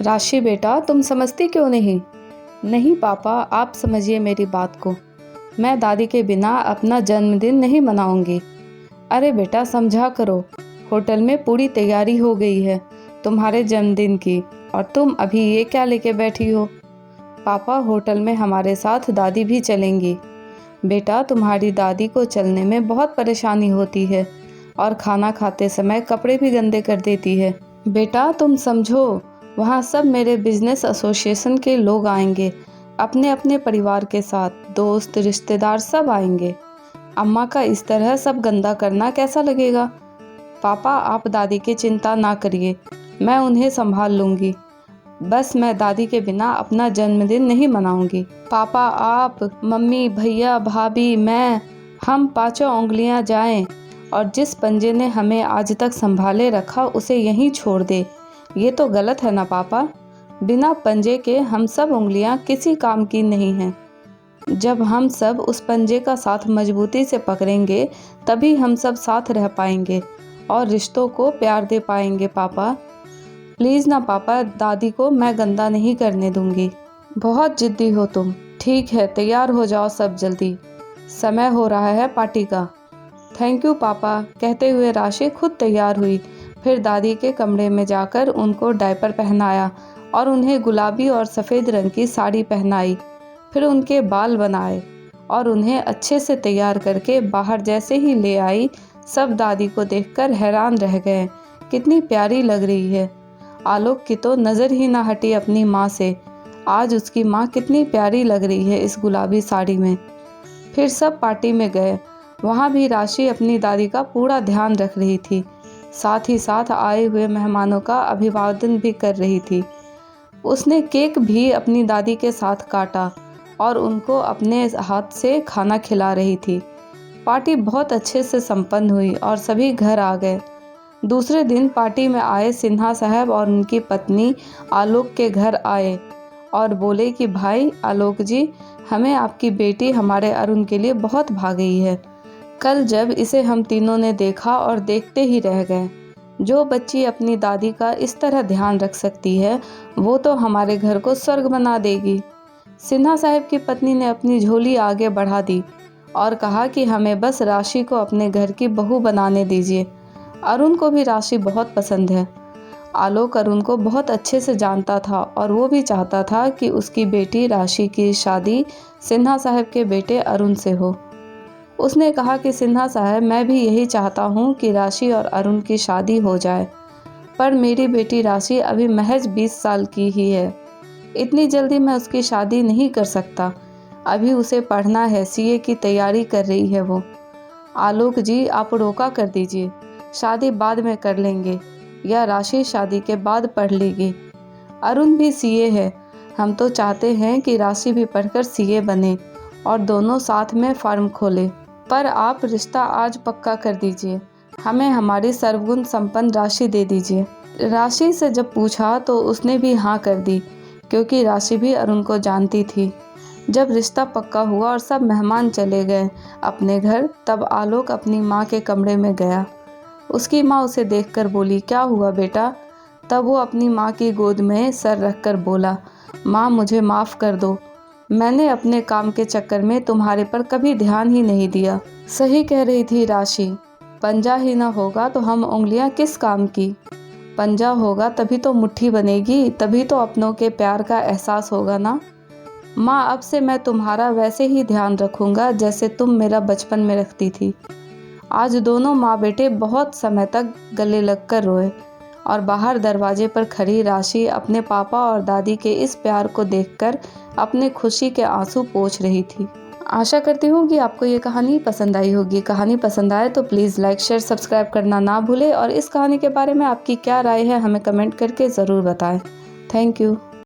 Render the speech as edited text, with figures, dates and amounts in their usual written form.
राशि बेटा, तुम समझती क्यों नहीं? नहीं पापा, आप समझिए मेरी बात को। मैं दादी के बिना अपना जन्मदिन नहीं मनाऊंगी। अरे बेटा समझा करो, होटल में पूरी तैयारी हो गई है तुम्हारे जन्मदिन की, और तुम अभी ये क्या लेके बैठी हो? पापा, होटल में हमारे साथ दादी भी चलेंगी। बेटा, तुम्हारी दादी को चलने में बहुत परेशानी होती है और खाना खाते समय कपड़े भी गंदे कर देती है। बेटा तुम समझो, वहाँ सब मेरे बिजनेस एसोसिएशन के लोग आएंगे, अपने अपने परिवार के साथ, दोस्त रिश्तेदार सब आएंगे। अम्मा का इस तरह सब गंदा करना कैसा लगेगा? पापा, आप दादी की चिंता ना करिए, मैं उन्हें संभाल लूँगी। बस मैं दादी के बिना अपना जन्मदिन नहीं मनाऊंगी। पापा, आप, मम्मी, भैया, भाभी, मैं, हम पांचों उंगलियां जाएं और जिस पंजे ने हमें आज तक संभाले रखा उसे यहीं छोड़ दे। ये तो गलत है ना पापा? बिना पंजे के हम सब उंगलियां किसी काम की नहीं हैं। जब हम सब उस पंजे का साथ मजबूती से पकड़ेंगे तभी हम सब साथ रह पाएंगे और रिश्तों को प्यार दे पाएंगे। पापा प्लीज़ ना पापा, दादी को मैं गंदा नहीं करने दूंगी। बहुत जिद्दी हो तुम। ठीक है, तैयार हो जाओ सब जल्दी, समय हो रहा है पार्टी का। थैंक यू पापा, कहते हुए राशि खुद तैयार हुई। फिर दादी के कमरे में जाकर उनको डायपर पहनाया और उन्हें गुलाबी और सफ़ेद रंग की साड़ी पहनाई। फिर उनके बाल बनाए और उन्हें अच्छे से तैयार करके बाहर जैसे ही ले आई, सब दादी को देखकर हैरान रह गए। कितनी प्यारी लग रही है। आलोक की तो नज़र ही ना हटी अपनी माँ से। आज उसकी माँ कितनी प्यारी लग रही है इस गुलाबी साड़ी में। फिर सब पार्टी में गए। वहाँ भी राशि अपनी दादी का पूरा ध्यान रख रही थी, साथ ही साथ आए हुए मेहमानों का अभिवादन भी कर रही थी। उसने केक भी अपनी दादी के साथ काटा और उनको अपने हाथ से खाना खिला रही थी। पार्टी बहुत अच्छे से संपन्न हुई और सभी घर आ गए। दूसरे दिन पार्टी में आए सिन्हा साहब और उनकी पत्नी आलोक के घर आए और बोले कि भाई आलोक जी, हमें आपकी बेटी हमारे अरुण के लिए बहुत भा गई है। कल जब इसे हम तीनों ने देखा और देखते ही रह गए। जो बच्ची अपनी दादी का इस तरह ध्यान रख सकती है वो तो हमारे घर को स्वर्ग बना देगी। सिन्हा साहब की पत्नी ने अपनी झोली आगे बढ़ा दी और कहा कि हमें बस राशि को अपने घर की बहू बनाने दीजिए। अरुण को भी राशि बहुत पसंद है। आलोक अरुण को बहुत अच्छे से जानता था और वो भी चाहता था कि उसकी बेटी राशि की शादी सिन्हा साहब के बेटे अरुण से हो। उसने कहा कि सिन्हा साहब, मैं भी यही चाहता हूँ कि राशि और अरुण की शादी हो जाए, पर मेरी बेटी राशि अभी महज 20 साल की ही है। इतनी जल्दी मैं उसकी शादी नहीं कर सकता। अभी उसे पढ़ना है, सीए की तैयारी कर रही है वो। आलोक जी, आप रोका कर दीजिए, शादी बाद में कर लेंगे या राशि शादी के बाद पढ़ लेगी। अरुण भी सीए है। हम तो चाहते हैं कि राशि भी पढ़कर सीए बने और दोनों साथ में फर्म खोले। पर आप रिश्ता आज पक्का कर दीजिए, हमें हमारी सर्वगुण संपन्न राशि दे दीजिए। राशि से जब पूछा तो उसने भी हाँ कर दी, क्योंकि राशि भी अरुण को जानती थी। जब रिश्ता पक्का हुआ और सब मेहमान चले गए अपने घर, तब आलोक अपनी माँ के कमरे में गया। उसकी माँ उसे देखकर बोली, क्या हुआ बेटा? तब वो अपनी माँ की गोद में सर रखकर बोला, माँ मुझे माफ़ कर दो, मैंने अपने काम के चक्कर में तुम्हारे पर कभी ध्यान ही नहीं दिया। सही कह रही थी राशि, पंजा ही ना होगा तो हम उंगलियां किस काम की? पंजा होगा तभी तो मुट्ठी बनेगी, तभी तो अपनों के प्यार का एहसास होगा ना। माँ, अब से मैं तुम्हारा वैसे ही ध्यान रखूँगा जैसे तुम मेरा बचपन में रखती थी। आज दोनों माँ बेटे बहुत समय तक गले लगकर रोए और बाहर दरवाजे पर खड़ी राशि अपने पापा और दादी के इस प्यार को देखकर अपने खुशी के आंसू पोंछ रही थी। आशा करती हूँ कि आपको ये कहानी पसंद आई होगी। कहानी पसंद आए तो प्लीज़ लाइक, शेयर, सब्सक्राइब करना ना भूलें और इस कहानी के बारे में आपकी क्या राय है हमें कमेंट करके ज़रूर बताएं। Thank you.